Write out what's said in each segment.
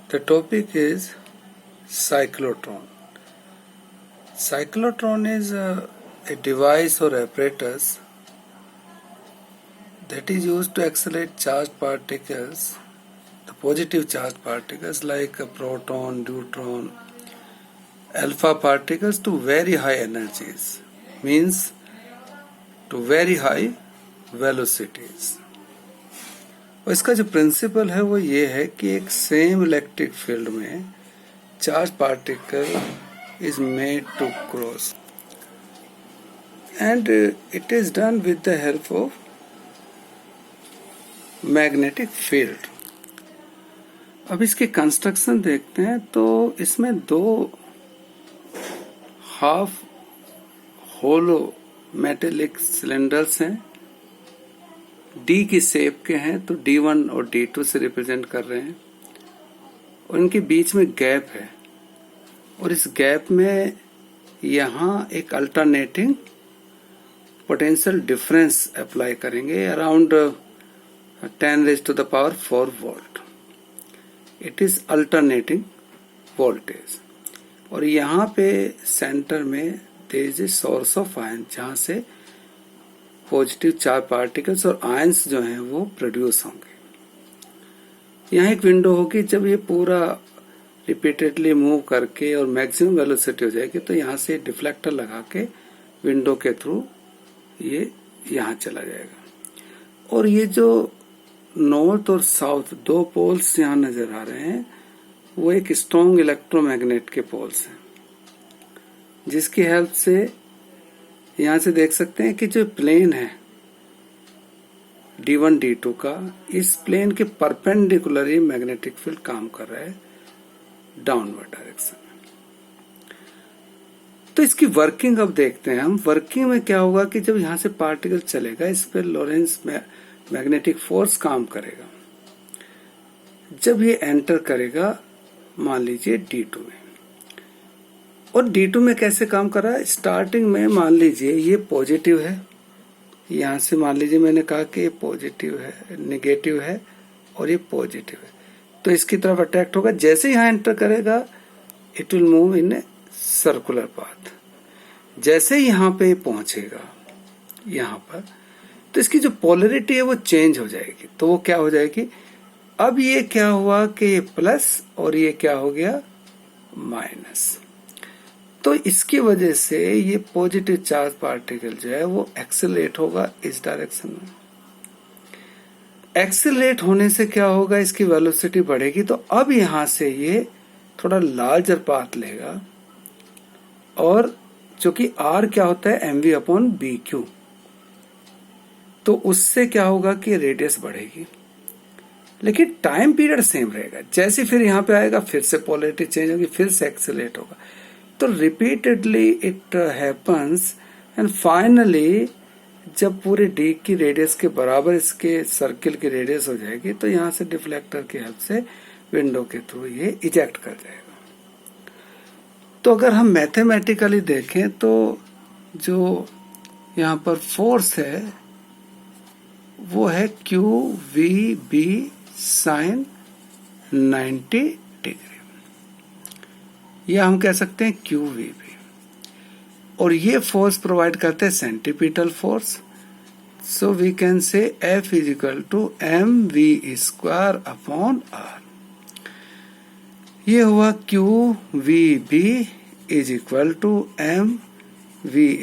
The topic is cyclotron. Cyclotron is a device or apparatus that is used to accelerate charged particles, the positive charged particles like a proton, neutron, alpha particles to very high energies, means to very high velocities. और इसका जो principal है वो ये है कि एक same electric field में charge particle is made to cross and it is done with the help of magnetic field. अब इसके कंस्ट्रक्शन देखते हैं तो इसमें दो हाफ होलो मेटेलिक सिलेंडर्स हैं, डी की शेप के हैं, तो D1 और D2 से रिप्रेजेंट कर रहे हैं और इनके बीच में गैप है और इस गैप में यहाँ एक अल्टरनेटिंग पोटेंशियल डिफरेंस अप्लाई करेंगे around 10⁻⁴ volt. It is alternating voltage और यहाँ पे सेंटर में there is a source of ion जहाँ से पॉजिटिव चार्ज पार्टिकल्स और आयंस जो हैं वो प्रोड्यूस होंगे. यहाँ एक विंडो होगी, जब ये पूरा रिपीटेडली मूव करके और मैक्सिमम वेलोसिटी हो जाएगी तो यहाँ से डिफ्लेक्टर लगा के विंडो के थ्रू ये यहाँ चला जाएगा. और ये जो नॉर्थ और साउथ दो पोल्स यहाँ नजर आ रहे हैं वो एक स्ट्रॉन्ग इलेक्ट्रोमैग्नेट के पोल्स हैं, जिसकी हेल्प से यहाँ से देख सकते हैं कि जो प्लेन है D1 D2 का, इस प्लेन के परपेंडिकुलर ही मैग्नेटिक फील्ड काम कर रहा है डाउनवर्ड डायरेक्शन में. तो इसकी वर्किंग अब देखते हैं हम. वर्किंग में क्या होगा कि जब यहां से पार्टिकल चलेगा इस पर लॉरेंस मैग्नेटिक फोर्स काम करेगा. जब ये एंटर करेगा मान लीजिए D2 में, और D2 में कैसे काम कर रहा है, स्टार्टिंग में मान लीजिए ये पॉजिटिव है, यहां से मान लीजिए मैंने कहा कि ये पॉजिटिव है, नेगेटिव है और ये पॉजिटिव है, तो इसकी तरफ अट्रैक्ट होगा. जैसे यहां एंटर करेगा it will move in a circular path. जैसे यहां पे पहुंचेगा यहां पर तो इसकी जो पोलरिटी है वो चेंज हो जाएगी. तो वो क्या हो जाएगी, अब ये क्या हुआ कि ये प्लस और ये क्या हो गया माइनस. तो इसकी वजह से ये पॉजिटिव चार्ज पार्टिकल जो है वो एक्सेलरेट होगा इस डायरेक्शन में. एक्सेलरेट होने से क्या होगा, इसकी वेलोसिटी बढ़ेगी. तो अब यहां से ये थोड़ा लार्जर पाथ लेगा और चूंकि R क्या होता है mv/bq, तो उससे क्या होगा कि रेडियस बढ़ेगी लेकिन टाइम पीरियड सेम रहेगा. जैसे फिर यहाँ पे आएगा फिर से पोलरिटी चेंज होगी, फिर से एक्सेलरेट होगा. तो repeatedly it happens and finally जब पूरे डी की रेडियस के बराबर इसके सर्किल की रेडियस हो जाएगी तो यहाँ से डिफ्लेक्टर की हेल्प से विंडो के थ्रू ये इजेक्ट कर जाएगा. तो अगर हम मैथमेटिकली देखें तो जो यहाँ पर फोर्स है वो है QVB sin 90 डिग्री, या हम कह सकते हैं QVB. और ये फोर्स प्रोवाइड करते हैं centripetal force. So we can say F is equal to mv²/r. ये हुआ QVB is equal to mv²/r.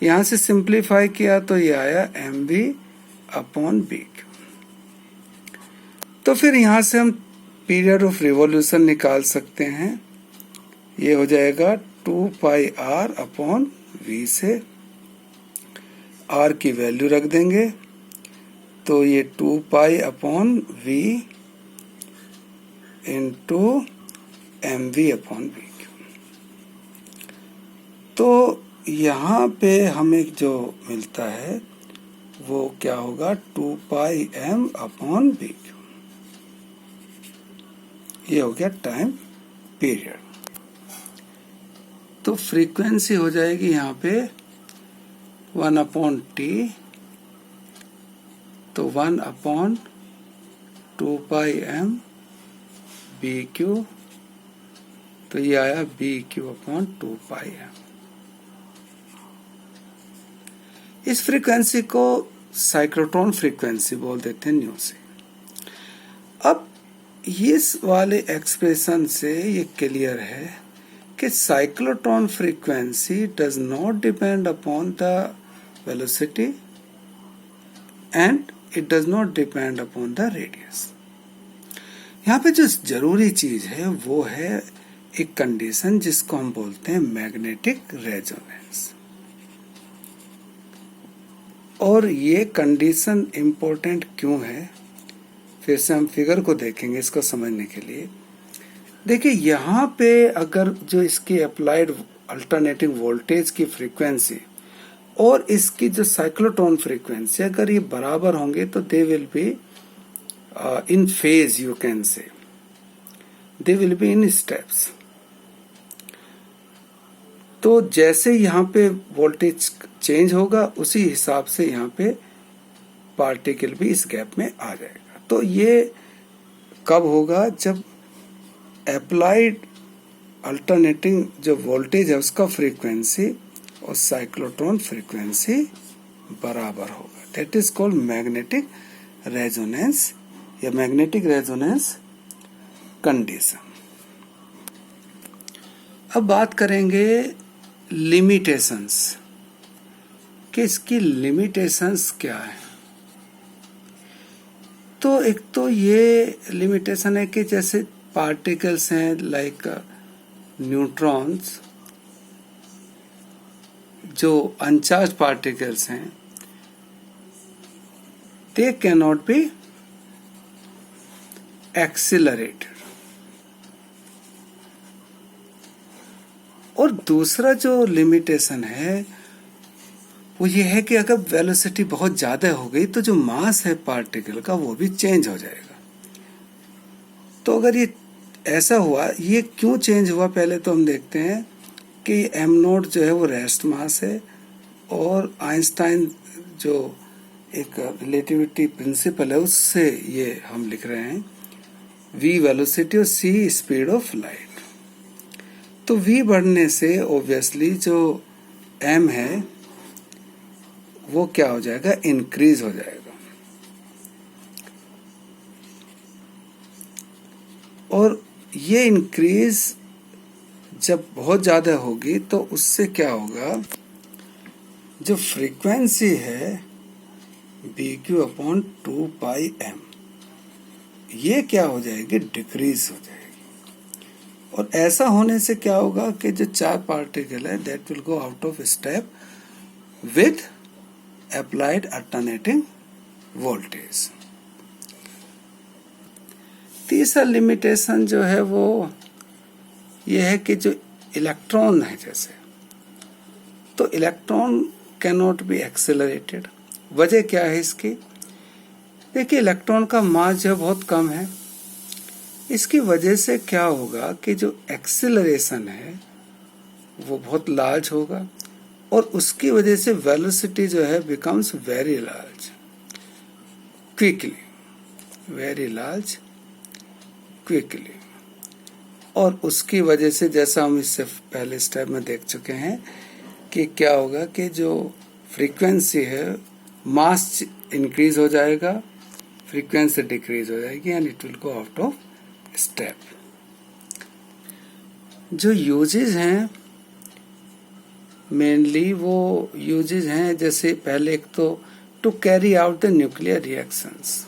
यहां से सिंप्लीफाई किया तो ये आया mv/bq. तो फिर यहां से हम पीरियड ऑफ रिवॉल्यूशन निकाल सकते हैं. ये हो जाएगा 2πr/v से r की वैल्यू रख देंगे तो ये 2π/v इंटू mv/bq. तो यहाँ पे हमें जो मिलता है वो क्या होगा 2πm/bq. ये हो गया टाइम पीरियड. तो फ्रीक्वेंसी हो जाएगी यहाँ पे 1/t, तो 1/t two pi m B q, तो ये आया B q upon 2 pi m. इस फ्रीक्वेंसी को साइक्लोट्रॉन फ्रीक्वेंसी बोल देते हैं न्यू से। अब इस वाले एक्सप्रेशन से ये क्लियर है कि cyclotron frequency does not depend upon the velocity and it does not depend upon the radius. यहाँ पे जो जरूरी चीज है वो है एक कंडीशन जिसको हम बोलते हैं मैग्नेटिक रेजोनेंस। और ये कंडीशन इंपॉर्टेंट क्यों है, फिर से हम फिगर को देखेंगे इसको समझने के लिए। देखिए यहाँ पे अगर जो इसकी अप्लाइड अल्टरनेटिंग वोल्टेज की फ्रीक्वेंसी और इसकी जो साइक्लोट्रॉन फ्रीक्वेंसी अगर ये बराबर होंगे तो they will be in phase, you can say they will be in steps. तो जैसे यहाँ पे वोल्टेज चेंज होगा उसी हिसाब से यहाँ पे पार्टिकल भी इस गैप में आ जाएगा। तो ये कब होगा, जब अप्लाइड अल्टरनेटिंग जो वोल्टेज है उसका फ्रीक्वेंसी और साइक्लोट्रॉन फ्रीक्वेंसी बराबर होगा। That is called magnetic resonance या मैग्नेटिक रेजोनेंस कंडीशन। अब बात करेंगे लिमिटेशंस कि इसकी लिमिटेशंस क्या है। तो एक तो ये लिमिटेशन है कि जैसे पार्टिकल्स हैं लाइक न्यूट्रॉन्स, जो अनचार्ज पार्टिकल्स हैं, they can not be accelerated. और दूसरा जो लिमिटेशन है वो ये है कि अगर वेलोसिटी बहुत ज्यादा हो गई तो जो मास है पार्टिकल का वो भी चेंज हो जाएगा। तो अगर ये ऐसा हुआ, ये क्यों चेंज हुआ पहले तो हम देखते हैं कि एम नोट जो है वो रेस्ट मास है और आइंस्टाइन जो एक रिलेटिविटी प्रिंसिपल है उससे ये हम लिख रहे हैं v वेलोसिटी और c स्पीड ऑफ लाइट। तो v बढ़ने से ऑब्वियसली जो m है वो क्या हो जाएगा, इंक्रीज हो जाएगा। और ये इंक्रीज जब बहुत ज्यादा होगी तो उससे क्या होगा, जो फ्रीक्वेंसी है B q upon 2 pi M ये क्या हो जाएगी, डिक्रीज हो जाएगी। और ऐसा होने से क्या होगा कि जो चार पार्टिकल है that will go out of step with applied alternating voltage. तीसरा लिमिटेशन जो है वो ये है कि जो इलेक्ट्रॉन है जैसे, तो electron can not be accelerated. वजह क्या है इसकी, देखिए इलेक्ट्रॉन का मास जो बहुत कम है, इसकी वजह से क्या होगा कि जो एक्सेलरेशन है वो बहुत लार्ज होगा और उसकी वजह से वेलोसिटी जो है becomes very large quickly, very large quickly. और उसकी वजह से जैसा हम इससे पहले स्टेप में देख चुके हैं कि क्या होगा कि जो फ्रीक्वेंसी है मास इंक्रीज हो जाएगा, फ्रीक्वेंसी डिक्रीज हो जाएगी and it will go out of step. जो यूजेस हैं मेनली वो यूजेस हैं जैसे पहले एक तो to carry out the nuclear reactions,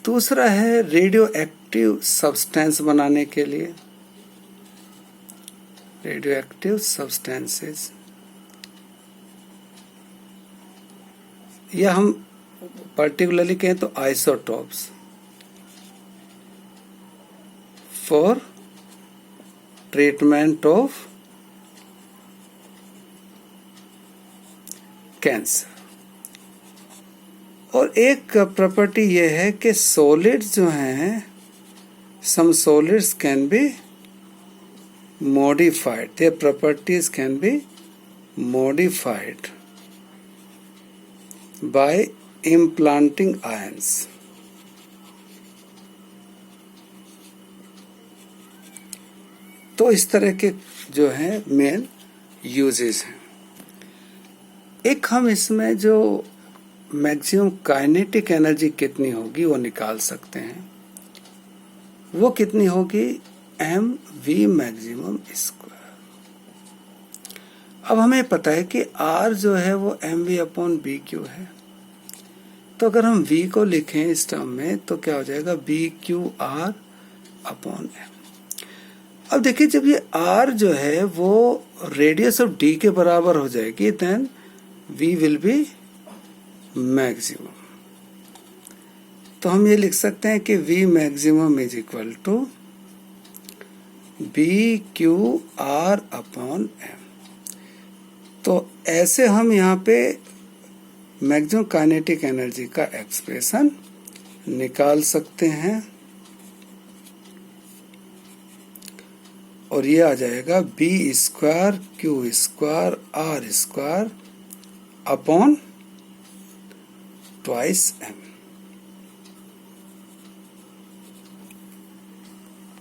दूसरा है रेडियो एक्टिव सब्सटेंस बनाने के लिए, रेडियो एक्टिव सब्सटेंसेस, या हम पर्टिकुलरली कहें तो isotopes for treatment of cancer. और एक प्रॉपर्टी यह है कि सॉलिड्स जो हैं, some solids can be modified, their properties can be modified by implanting ions. तो इस तरह के जो है मेन यूजेस हैं। एक हम इसमें जो मैक्सिमम काइनेटिक एनर्जी कितनी होगी वो निकाल सकते हैं। वो कितनी होगी, एम वी मैक्सिमम स्क्वायर। अब हमें पता है कि आर जो है वो m v upon B q है। तो अगर हम वी को लिखें इस टर्म में तो क्या हो जाएगा, B q r upon m. अब देखिए जब ये आर जो है वो रेडियस ऑफ डी के बराबर हो जाएगी then v will be maximum. तो हम ये लिख सकते हैं कि v maximum is equal to B q r upon m. तो ऐसे हम यहाँ पे मैक्सिमम काइनेटिक एनर्जी का एक्सप्रेशन निकाल सकते हैं और ये आ जाएगा B square q square r square upon twice M.